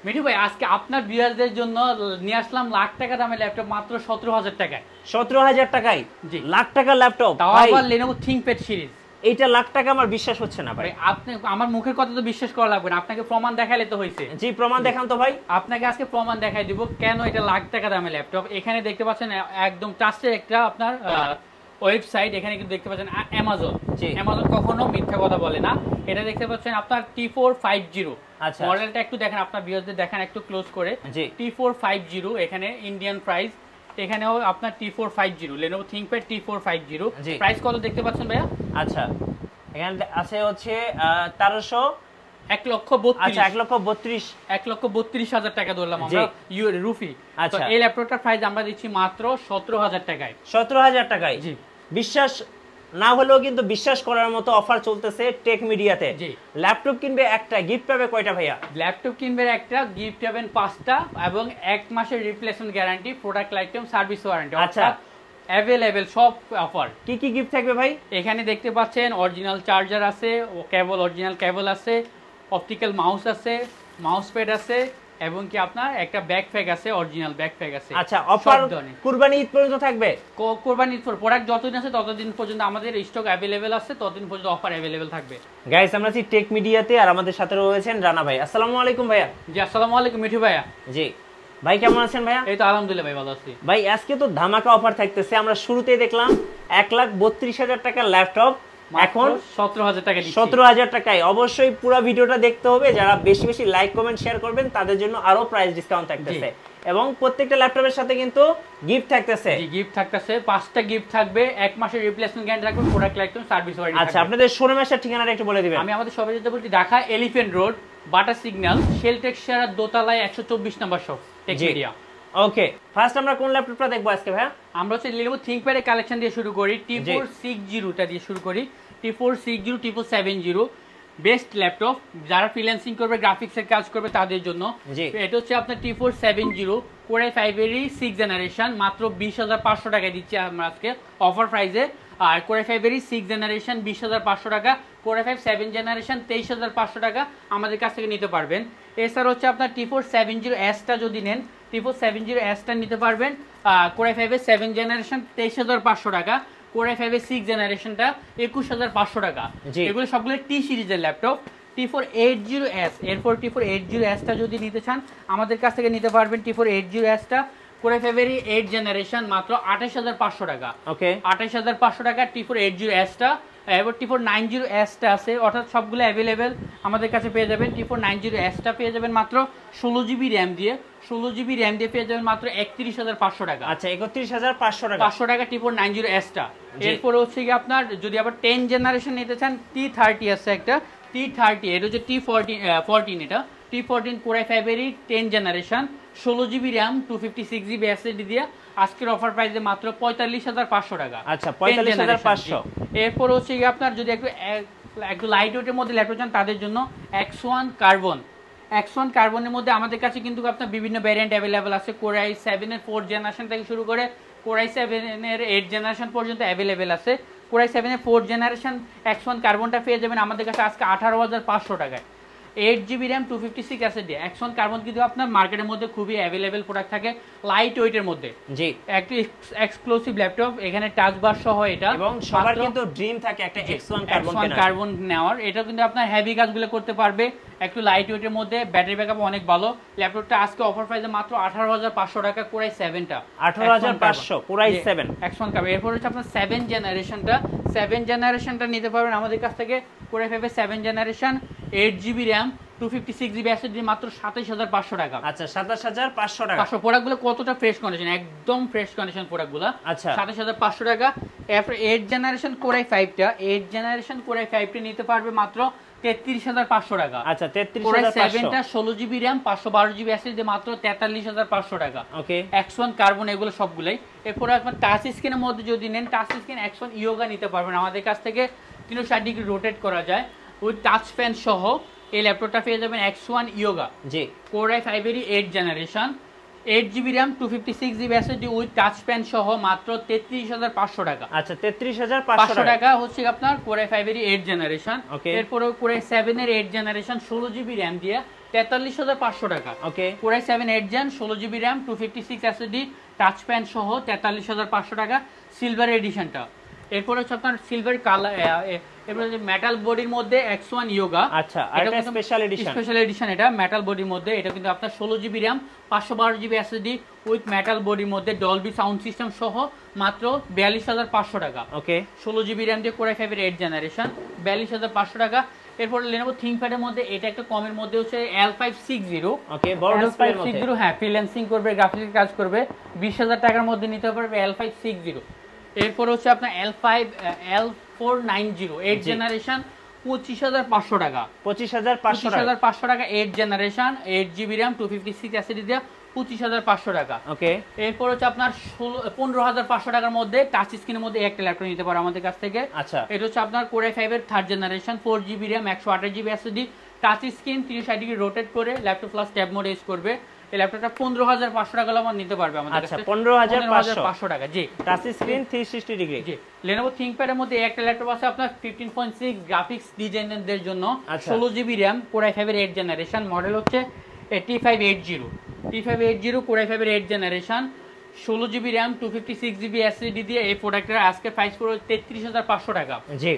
মিঠু ভাই আজকে আপনার ভিউয়ারদের জন্য নিয়ে আসলাম লাখ টাকা দামের ল্যাপটপ মাত্র 17,000 টাকায়। 17,000 টাকায় জি, লাখ টাকার ল্যাপটপ, তাও আবার Lenovo ThinkPad সিরিজ। এইটা লাখ টাকা আমার বিশ্বাস হচ্ছে না ভাই। আপনি আমার মুখের কথা তো বিশ্বাস করা লাগবে না, আপনাকে প্রমাণ দেখালে তো হয়েছে। জি, প্রমাণ দেখান তো ভাই। আপনাকে আজকে প্রমাণ দেখাই দিব কেন এটা লাখ টাকা দামের ল্যাপটপ। এখানে দেখতে পাচ্ছেন একদম ট্রাস্টেড একটা আপনার ওয়েবসাইট, এখানে কিন্তু দেখতে পাচ্ছেন অ্যামাজন। অ্যামাজন কখনো মিথ্যা কথা বলে না। এটা দেখতে পাচ্ছেন আপনার T450। আচ্ছা, মডেলটা একটু দেখেন, আপনার ভিউয়ারদের দেখেন একটু ক্লোজ করে। T450 এখানে ইন্ডিয়ান প্রাইস, এখানেও আপনার T450 Lenovo ThinkPad T450 price কত দেখতে পাচ্ছেন ভাইয়া? আচ্ছা, এখানে আছে হচ্ছে 1300 1,32,000। আচ্ছা, 1,32,000 1,32,000 টাকা ধরলাম আমরা রুফি। তো এই ল্যাপটপটার প্রাইস আমরা দিচ্ছি মাত্র 17,000 টাকায়। 17,000 টাকায়। জি, বিশ্বাস না হলেও কিন্তু বিশ্বাস করার মতো অফার চলতেছে টেক মিডিয়াতে। জি, ল্যাপটপ কিনবে একটা, গিফট পাবে কয়টা ভাইয়া? ল্যাপটপ কিনবে একটা, গিফট পাবেন 5টা এবং 1 মাসের replacement guarantee, product life time service warranty. আচ্ছা, অ্যাভেলেবেল সব অফার। কি কি গিফট থাকবে ভাই? এখানে দেখতে পাচ্ছেন অরিজিনাল চার্জার আছে, কেবল অরিজিনাল কেবল আছে, অপটিক্যাল মাউস আছে, মাউস প্যাড আছে এবং কি আপনার একটা ব্যাকপ্যাক আছে, অরিজিনাল ব্যাকপ্যাক আছে। আচ্ছা, অফার কুরবানি ঈদ পর্যন্ত থাকবে। কুরবানি ঈদ প্রোডাক্ট যতদিন আছে ততদিন পর্যন্ত আমাদের স্টক অ্যাভেলেবেল আছে, ততদিন পর্যন্ত অফার অ্যাভেলেবেল থাকবে। গাইস, আমরা আছি টেক মিডিয়াতে আর আমাদের সাথে রয়েছেন রানা ভাই। আসসালামু আলাইকুম ভাইয়া। জি, আসসালামু আলাইকুম মিঠু ভাইয়া। জি ভাই, কেমন আছেন ভাইয়া? এই তো আলহামদুলিল্লাহ ভাই, ভালো আছি ভাই। আজকে তো ধামাকা অফার থাকতেছে, আমরা শুরুতেই দেখলাম 1,32,000 টাকার ল্যাপটপ এখন 17,000 টাকা দিচ্ছি। 17,000 টাকায়। অবশ্যই পুরো ভিডিওটা দেখতে হবে, যারা বেশি বেশি লাইক কমেন্ট শেয়ার করবেন তাদের জন্য আরো প্রাইস ডিসকাউন্ট থাকতেছে এবং প্রত্যেকটা ল্যাপটপের সাথে কিন্তু গিফট থাকতেছে। জি, গিফট থাকতেছে, 5টা গিফট থাকবে, 1 মাসের রিপ্লেসমেন্ট গ্যারান্টি রাখবেন, product life time service warranty. আচ্ছা, আপনাদের শোরুমের ঠিকানাটা একটু বলে দিবেন। আমি আমাদের সবাই যেতে বলছি ঢাকা এলিফ্যান্ট রোড, বাটা সিগন্যাল, শেলটেক শেয়ার দোতলায় 124 নম্বর শপ, টেক মিডিয়া। ওকে, ফার্স্ট আমরা কোন ল্যাপটপটা দেখবো আজকে ভাইয়া? আমরা হচ্ছে Lenovo ThinkPad এর কালেকশন দিয়ে শুরু করি। T460 টা দিয়ে শুরু করি। T460, T470 বেস্ট ল্যাপটপ, যারা ফ্রিল্যান্সিং করবে, গ্রাফিক্সের কাজ করবে তাদের জন্য। এটা হচ্ছে আপনার T470 Core i5 এর 6th জেনারেশন, মাত্র 20,500 টাকায় দিচ্ছি আমরা আজকে অফার প্রাইসে। আর Core i5 এর 6th জেনারেশন 20,500 টাকা, Core i5 7th জেনারেশন 23,500 টাকা আমাদের কাছ থেকে নিতে পারবেন। এছাড়া হচ্ছে আপনার T470S টা যদি নেন, T470S টা নিতে পারবেন। Core i5 এর 7th জেনারেশন 23,500 টাকা, Core i5 এর 6th জেনারেশনটা 21,500 টাকা। এগুলো সবগুলো টি সিরিজের ল্যাপটপ। T480S, এরপর T480S টা যদি নিতে চান আমাদের কাছ থেকে নিতে পারবেন। T480S টা Core i5 এর 8th জেনারেশন, মাত্র 28,500 টাকা। ওকে, 28,500 টাকা T480S টা। এবার T490S টা আছে, অর্থাৎ সবগুলো অ্যাভেলেবেল আমাদের কাছে পেয়ে যাবেন। T490S টা পেয়ে যাবেন মাত্র 16GB র্যাম দিয়ে, 16GB র্যাম দিয়ে পেয়ে যাবেন মাত্র 31,500 টাকা। আচ্ছা, 31,500 টাকা, 500 টাকা T490S টা। এরপর হচ্ছে কি আপনার যদি আবার 10 জেনারেশন নিতে চান, T30 আছে একটা, T30, এটা হচ্ছে T14, এটা T14 Core i5 এর 10 generation, 16GB RAM, 256GB SSD দিয়ে আজকের অফার প্রাইসে মাত্র 45,500 টাকা। আচ্ছা, 45,500। এরপর হচ্ছে কি আপনার যদি একটু লাইট ওয়েটের মধ্যে ল্যাপটপ চান তাদের জন্য X1 কার্বনের মধ্যে আমাদের কাছে কিন্তু আপনার বিভিন্ন ভ্যারিয়েন্ট অ্যাভেলেবেল আছে। Core i7 এর 4th জেনারেশন থেকে শুরু করে Core i7 এর 8th জেনারেশন পর্যন্ত অ্যাভেলেবেল আছে। Core i7 এর 4th জেনারেশন X1 কার্বনটা পেয়ে যাবেন আমাদের কাছে আজকে 18,500 টাকায়। 8GB RAM, 256 SSD। X1 carbon কিন্তু আপনার মার্কেটের মধ্যে খুবই অ্যাভেলেবেল প্রোডাক্ট থাকে লাইট ওয়েটের মধ্যে। জি, একটু এক্সক্লুসিভ ল্যাপটপ, এখানে টাচ বার সহ এটা, এবং সবার কিন্তু ড্রিম থাকে একটা X1 কার্বন নেওয়ার। এটা কিন্তু আপনার হেভি কাজগুলো করতে পারবে, একটু লাইট ওয়েটের মধ্যে, ব্যাটারি ব্যাকআপ অনেক ভালো। ল্যাপটপটা আজকে অফার প্রাইসে মাত্র 18,500 টাকা। Core i7 টা 18,500 Core i7 X1 কার্বন। এরপর হচ্ছে আপনার 7th জেনারেশনটা নিতে পারবেন আমাদের কাছ থেকে। Core i5 এর 7th generation, 8GB RAM, 256GB SSD, মাত্র 27,500 টাকা। আচ্ছা, 27,500 টাকা। প্রোডাক্টগুলো কতটা ফ্রেশ কন্ডিশন, একদম ফ্রেশ কন্ডিশন প্রোডাক্টগুলো। আচ্ছা, 27,500 টাকা। এরপর 8th জেনারেশন Core i5 টা, 8th জেনারেশন Core i5 টা নিতে পারবে মাত্র 33,500 টাকা। আচ্ছা, 33,500। Core i7 টা 16GB র্যাম, 512GB SSD, মাত্র 43,500 টাকা। ওকে, X1 কার্বন এগুলো সবগুলাই। এরপর আপনার টাচ স্ক্রিনের মধ্যে যদি নেন, টাচ স্ক্রিন X1 ইয়োগা নিতে পারবেন আমাদের কাছ থেকে। 360 ডিগ্রি রোটেট করা যায় উইথ টাচ প্যান সহ এই ল্যাপটপটা পেয়ে যাবেন X1 ইয়োগা। জি, Core i5 এর 8th generation, 8GB RAM, 256GB SSD with touch pan সহ, মাত্র 33,500 টাকা। আচ্ছা, 33,500 টাকা হচ্ছে আপনার Core i5 এর 8th জেনারেশন। এরপরে Core i7 এর 8th জেনারেশন, 16GB র্যাম দিয়ে, 43,500 টাকা। ওকে, Core i7 8 Gen 16GB RAM 256 SSD touch pan সহ 43,500 টাকা সিলভার এডিশনটা। এরপর হচ্ছে আপনার সিলভার কালার, এরপর মেটাল বডির মধ্যে X1 Yoga। আচ্ছা, এটা স্পেশাল এডিশন, এটা মেটাল বডির মধ্যে, এটা কিন্তু আপনার 16GB RAM 512GB SSD with metal বডির মধ্যে ডলবি সাউন্ড সিস্টেম সহ মাত্র 42,500 টাকা। ওকে, 16GB RAM দিয়ে Core i5 এর 8 জেনারেশন 42,500 টাকা। এরপর Lenovo ThinkPad এর মধ্যে এটা একটা কমের মধ্যে হচ্ছে L560। ওকে, বড় ডিসপ্লের মধ্যে, L560 হ্যাঁ, ফ্রিল্যান্সিং করবে, গ্রাফিক্সের কাজ করবে, 20,000 টাকার মধ্যে নিতে পারবে L560। এরপর হচ্ছে আপনার L490 8 জেনারেশন 25,500 টাকা। 25,500 টাকা 8 জেনারেশন 8GB RAM 256 SSD দিয়ে 25,500 টাকা। ওকে, এরপর হচ্ছে আপনার 15,500 টাকার মধ্যে টাচ স্ক্রিনের মধ্যে একটা ল্যাপটপ নিতে পারো আমাদের কাছ থেকে। আচ্ছা, এটা হচ্ছে আপনার Core i5 এর 3rd generation 4GB RAM 128GB SSD touch screen 360 degree rotate করে laptop plus tab mode use করবে। এই ল্যাপটপটা 15,500 টাকা আমার নিতে পারবে আমাদের কাছে। আচ্ছা, 15,500 টাকা। জি, টাচ স্ক্রিন 360 ডিগ্রি। জি, Lenovo ThinkPad এর মধ্যে একটা ল্যাপটপ আছে আপনার 15.6 গ্রাফিক্স ডিজাইনারদের জন্য 16GB RAM Core i5 এর 8 জেনারেশন, মডেল হচ্ছে T580 Core i5 এর 8 generation 16GB RAM 256GB SSD দিয়ে এই প্রোডাক্টের আজকে প্রাইস পড়বে 33,500 টাকা। জি,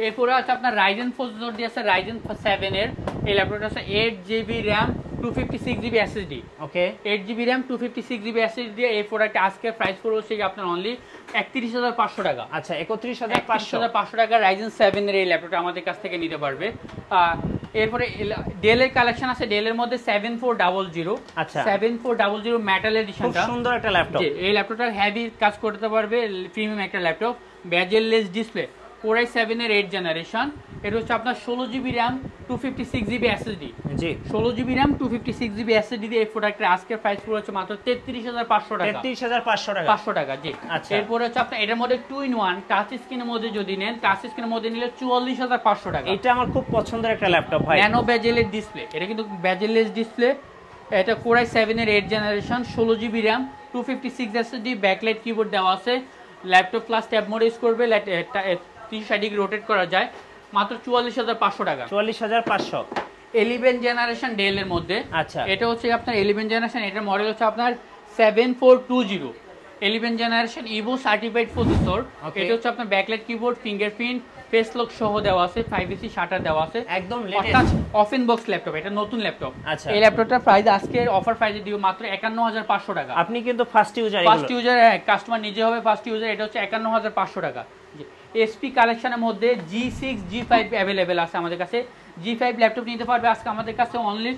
এরপরে আছে আপনার Ryzen প্রসেসর দিয়ে আছে Ryzen 7 এর এই ল্যাপটপটা আছে 8GB RAM 256GB SSD। ওকে, 8GB RAM 256GB SSD দিয়ে এই প্রোডাক্টে আজকে প্রাইস পড়বে হচ্ছে আপনার অনলি 31,500 টাকা। আচ্ছা, 31,500 টাকা Ryzen 7 এর এই ল্যাপটপটা আমাদের কাছ থেকে নিতে পারবে। এরপরে ডেল এর কালেকশন আছে, ডেল এর মধ্যে 7400। আচ্ছা, 7400 মেটাল এডিশনটা খুব সুন্দর একটা ল্যাপটপ। এই ল্যাপটপটা হেভি কাজ করতে পারবে, প্রিমিয়াম একটা laptop, bezel-less display, Core i7 এর 8 জেনারেশন। এটা হচ্ছে আপনার 16GB RAM 256GB SSD। জি, 16GB RAM 256GB SSD দিয়ে এই প্রোডাক্টের আজকের প্রাইস পুরো হচ্ছে মাত্র 33,500 টাকা। 33,500 টাকা। 500 টাকা, জি। আচ্ছা, এরপরে হচ্ছে আপনার এটার মধ্যে 2-in-1 টাচ স্ক্রিনের মধ্যে যদি নেন, টাচ স্ক্রিনের মধ্যে নিলে 44,500 টাকা। এটা আমার খুব পছন্দের একটা ল্যাপটপ ভাই। ন্যানো বেজেলের ডিসপ্লে, এটা কিন্তু বেজেললেস ডিসপ্লে। এটা Core i7 এর 8 generation 16GB RAM 256 SSD backlight keyboard দেওয়া আছে, laptop plus tab mode use করবে, 360 ডিগ্রি রোটেট করা যায়, মাত্র 44,500 টাকা। 44,500। 11 জেনারেশন ডেল এর মধ্যে। আচ্ছা, এটা হচ্ছে আপনার 11 জেনারেশন, এটার মডেল হচ্ছে আপনার 7420। 11 জেনারেশন ইভো সার্টিফাইড প্রসেসর। এটা হচ্ছে আপনার backlight keyboard, fingerprint, face lock সহ দেওয়া আছে, 5AC শাটার দেওয়া আছে, একদম লেটেস্ট অফেন বক্স ল্যাপটপ, এটা নতুন ল্যাপটপ। আচ্ছা, এই ল্যাপটপটার প্রাইস আজকে অফার প্রাইসে দিব মাত্র 51,500 টাকা। আপনি কিন্তু ফার্স্ট ইউজার, কাস্টমার নিজে হবে ফার্স্ট ইউজার। এটা হচ্ছে 51,500 টাকা। এসপি কালেকশনের মধ্যে G6 G5 অ্যাভেলেবেল আছে আমাদের কাছে। G5 ল্যাপটপ নিতে পারবে আজকে আমাদের কাছে অনলি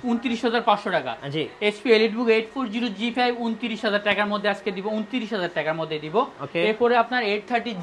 29,500 টাকা। জি, HP EliteBook 840 G5 29,000 টাকার মধ্যে আজকে দিব, 29,000 টাকার মধ্যে দিব। এরপরে আপনার 830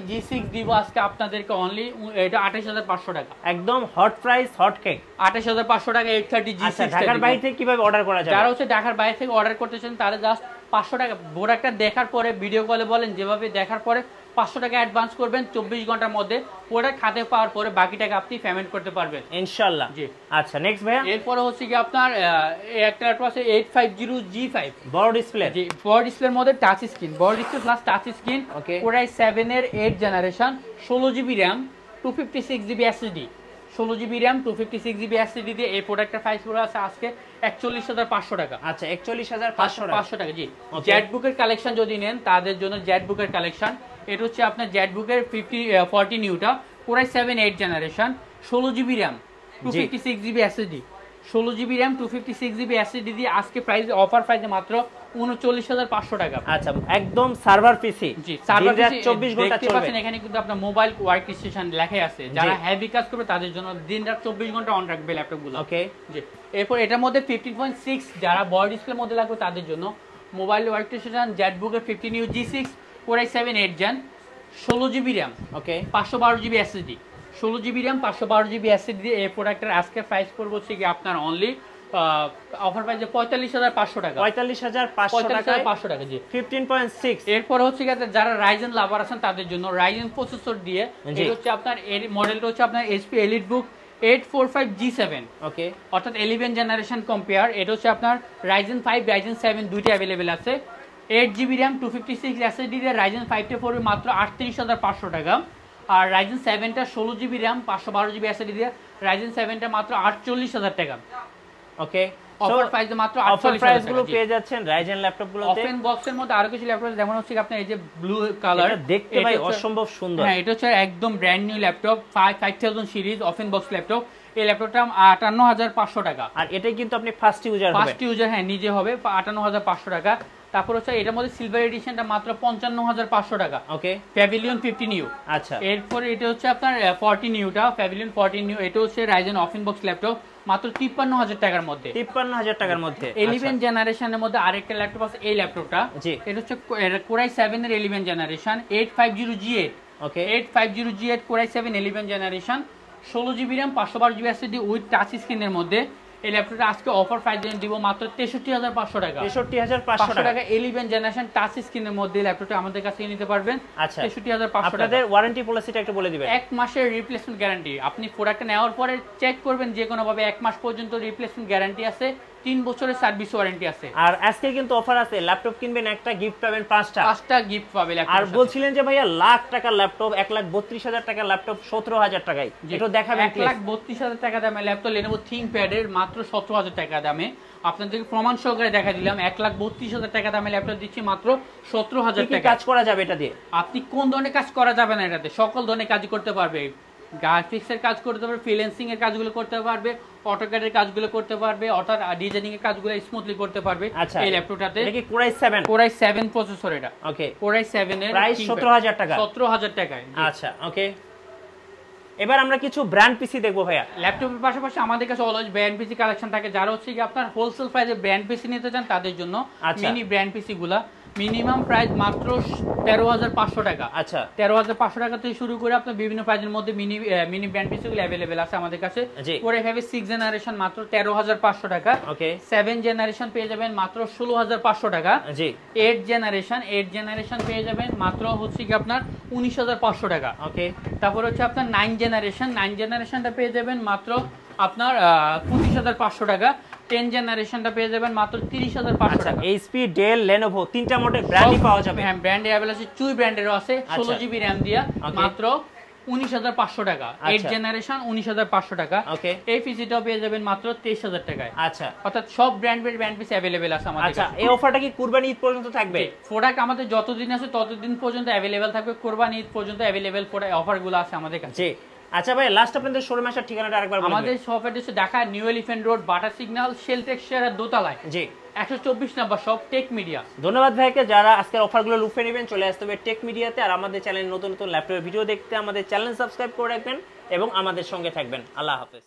G6 দিব আজকে আপনাদেরকে অনলি, এটা 28,500 টাকা। একদম হট প্রাইস, হট কেক। 28,500 টাকা 830 G6। আচ্ছা, ঢাকার বাইরে থেকে কিভাবে অর্ডার করা যাবে? যারা হচ্ছে ঢাকার বাইরে থেকে অর্ডার করতেছেন তারা জাস্ট 500 টাকা প্রোডাক্টটা দেখার পরে ভিডিও কলে বলেন, যেভাবে দেখার পরে 500 টাকা অ্যাডভান্স করবেন, 24 ঘন্টার মধ্যে প্রোডাক্ট হাতে পাওয়ার পরে বাকি টাকা আপনি পেমেন্ট করতে পারবেন ইনশাআল্লাহ। জি, আচ্ছা, নেক্সট ভাইয়া। এরপর হচ্ছে কি আপনার একটা ল্যাপটপ আছে 850 G5 বড় ডিসপ্লে। জি, বড় ডিসপ্লের মধ্যে টাচ স্ক্রিন, বড় display plus touch screen, Core i7 এর 8 generation 16GB RAM 256GB SSD। 16GB RAM 256GB SSD দিয়ে এই প্রোডাক্টের প্রাইস পুরো আছে আজকে 41,500 টাকা। আচ্ছা, 41,500 টাকা। জি, জেটবুকের কালেকশন যদি নেন তাদের জন্য জেটবুকের কালেকশন, এটা হচ্ছে আপনার জেটবুকের 40 নিউটা Core i7 8 generation 16GB RAM 256GB SSD। 16GB RAM 256GB SSD দিয়ে আজকে প্রাইস অফার প্রাইসে মাত্র 39,500 টাকা। আচ্ছা, একদম সার্ভার পিসি। জি, সার্ভার পিসি 24 ঘন্টা চলবে। পাচ্ছেন এখানে কিন্তু আপনার মোবাইল ওয়ার্ক স্টেশন লেখাই আছে, যারা হেভি কাজ করবে তাদের জন্য দিনরাত 24 ঘন্টা অন রাখবে ল্যাপটপগুলো। ওকে, জি, এরপর এটার মধ্যে 15.6 যারা বড় ডিসপ্লের মধ্যে লাগবে তাদের জন্য মোবাইল ওয়ার্ক স্টেশন জেটবুকের 50 new G6 Core i7 8 Gen 16GB RAM, okay, 512GB SSD। 16GB RAM 512GB SSD দিয়ে এই প্রোডাক্টের আজকে প্রাইস পড়বে হচ্ছে কি আপনার অনলি অফার প্রাইসে 45,500 টাকা। 45,500 টাকা। জি, 15.6। এরপর হচ্ছে কি যারা রাইজেন লাভার আছেন তাদের জন্য রাইজেন প্রসেসর দিয়ে এটা হচ্ছে আপনার এর মডেলটা হচ্ছে আপনার HP EliteBook 845 G7, ওকে, অর্থাৎ 11 জেনারেশন কম্পেয়ার। এটা হচ্ছে আপনার Ryzen 5 Ryzen 7 দুইটা অ্যাভেলেবেল আছে। 8GB RAM 256 SSD দিয়ে Ryzen 5 টা পড়বে মাত্র 38,500 টাকা। আর Ryzen 7টা 16GB RAM 512GB SSD দিয়ে Ryzen 7টা মাত্র 48000 টাকা। ওকে, অফার প্রাইসে মাত্র 48000 প্রাইস গুলো পেয়ে যাচ্ছেন রাইজেন ল্যাপটপগুলোতে। ওপেন বক্সের মধ্যে আরো কিছু ল্যাপটপ যেমন হচ্ছে আপনার এই যে ব্লু কালার, এটা দেখতে ভাই অসম্ভব সুন্দর। হ্যাঁ, এটা হচ্ছে একদম brand new laptop 5000 series open box laptop. এই ল্যাপটপটা 58500 টাকা। আর এটাই কিন্তু আপনি ফার্স্ট ইউজার হবে, ফার্স্ট ইউজার, হ্যাঁ নিজে হবে 58500 টাকা। তারপর হচ্ছে এটার মধ্যে সিলভার এডিশনটা মাত্র 55500 টাকা। ওকে, প্যাভিলিয়ন 50 নিউ। আচ্ছা, এরপর এটা হচ্ছে আপনার 40 নিউটা প্যাভিলিয়ন 40 নিউ। এটা হচ্ছে রাইজেন ওপেন বক্স ল্যাপটপ মাত্র 53000 টাকার মধ্যে। 53000 টাকার মধ্যে 11 জেনারেশনের মধ্যে আরেকটা ল্যাপটপ আছে এই ল্যাপটপটা। এটা হচ্ছে কোরাই 7 এর 11 generation 850G8। Okay, 850G8 core i 7 11 generation 16GB RAM 512GB SSD with touch স্ক্রিনের মধ্যে। এই ল্যাপটপটা আজকে অফার প্রাইস দিব মাত্র 63500 টাকা। 63500 টাকা 11 জেনারেশন টাচ স্ক্রিনের মধ্যে ল্যাপটপটা আমাদের কাছে নিতে পারবেন। আচ্ছা, 63500 টাকা। আপনাদের ওয়ারেন্টি পলিসিটা একটু বলে দিবেন। 1 মাসের রিপ্লেসমেন্ট গ্যারান্টি। আপনি প্রোডাক্টটা নেওয়ার পরে চেক করবেন যে কোনো ভাবে 1 মাস পর্যন্ত রিপ্লেসমেন্ট গ্যারান্টি আছে, 3 বছরের সার্ভিস ওয়ারেন্টি আছে। আর আজকে কিন্তু অফার আছে, ল্যাপটপ কিনবেন একটা গিফট পাবেন 5টা গিফট পাবে ল্যাপটপ। আর বলছিলেন যে ভাইয়া লাখ টাকার ল্যাপটপ 1,32,000 টাকার ল্যাপটপ 17000 টাকায় একটু দেখাবেন প্লিজ। 1,32,000 টাকা দামের ল্যাপটপ Lenovo ThinkPad এর মাত্র 17000 টাকা দামে আপনাদেরকে প্রমাণ সহকারে দেখা দিলাম। 1,32,000 টাকা দামের ল্যাপটপ দিচ্ছি মাত্র 17000 টাকা। কাজ করা যাবে এটা দিয়ে? আপনি কোন ধরনের কাজ করা যাবে না এটাতে? সকল ধরনের কাজ করতে পারবে। গ্রাফিক্সের কাজ করতে পারবে, ফ্রিল্যান্সিং এর কাজগুলো করতে পারবে, অটোক্যাড এর কাজগুলো করতে পারবে, অটো ডিজাইনিং এর কাজগুলো স্মুথলি করতে পারবে এই ল্যাপটপটাতে। এটা কি কোরাই 7? কোরাই 7 প্রসেসর এটা। ওকে, কোরাই 7 এর প্রাইস 17000 টাকা। 17000 টাকায়। আচ্ছা, ওকে, এবার আমরা কিছু ব্র্যান্ড পিসি দেখবো ভাইয়া। ল্যাপটপের পাশাপাশি আমাদের কাছে অলওয়েজ ব্র্যান্ড পিসি কালেকশন থাকে। যারা হচ্ছে কি আপনার হোলসেল প্রাইসে ব্র্যান্ড পিসি নিতে চান তাদের জন্য মিনি ব্র্যান্ড পিসি গুলা মিনিমাম প্রাইস মাত্র 13500 টাকা। আচ্ছা, 13500 টাকা থেকে শুরু করে আপনার বিভিন্ন প্রাইসের মধ্যে মিনি ব্র্যান্ড পিসিগুলো अवेलेबल আছে আমাদের কাছে। Core i5 6 জেনারেশন মাত্র 13500 টাকা। ওকে, 7 জেনারেশন পেয়ে যাবেন মাত্র 16500 টাকা। জি, 8 জেনারেশন পেয়ে যাবেন মাত্র হচ্ছে কি আপনার 19500 টাকা। ওকে, তারপর হচ্ছে আপনার 9 জেনারেশনটা পেয়ে যাবেন মাত্র আপনার 25500 টাকা। 10 জেনারেশনটা পেয়ে যাবেন মাত্র 30500 টাকা। HP, Dell, Lenovo তিনটা মডেল ব্র্যান্ডই পাওয়া যাবে। হ্যাঁ, ব্র্যান্ডে अवेलेबल আছে, চুই ব্র্যান্ডেরও আছে 16GB RAM দিয়া মাত্র 19500 টাকা। 8 জেনারেশন 19500 টাকা। ওকে, এই পিসিটাও পেয়ে যাবেন মাত্র 23000 টাকায়। আচ্ছা, অর্থাৎ সব ব্র্যান্ড পিস अवेलेबल আছে আমাদের কাছে। আচ্ছা, এই অফারটা কি কুরবানি ঈদ পর্যন্ত থাকবে? প্রোডাক্ট আমাদের যতদিন আছে ততদিন পর্যন্ত अवेलेबल থাকবে। কুরবানি ঈদ পর্যন্ত अवेलेबल অফারগুলো আছে আমাদের কাছে। জি, আচ্ছা ভাই, লাস্ট আপনাদের শোরুম আসার ঠিকানাটা আরেকবার বলুন। আমাদের shop address Dhaka new elephant road, বাটার সিগন্যাল, শেল টেক্সচারের দোতলায়। জি, 124 নম্বর শপ, টেক মিডিয়া। ধন্যবাদ ভাইকে, যারা আজকের অফারগুলো লুফে নেবেন চলে আসতে হবে টেক মিডিয়াতে। আর আমাদের চ্যানেলে নতুন নতুন ল্যাপটপের ভিডিও দেখতে আমাদের চ্যানেল সাবস্ক্রাইব করে রাখবেন এবং আমাদের সঙ্গে থাকবেন। আল্লাহ হাফেজ।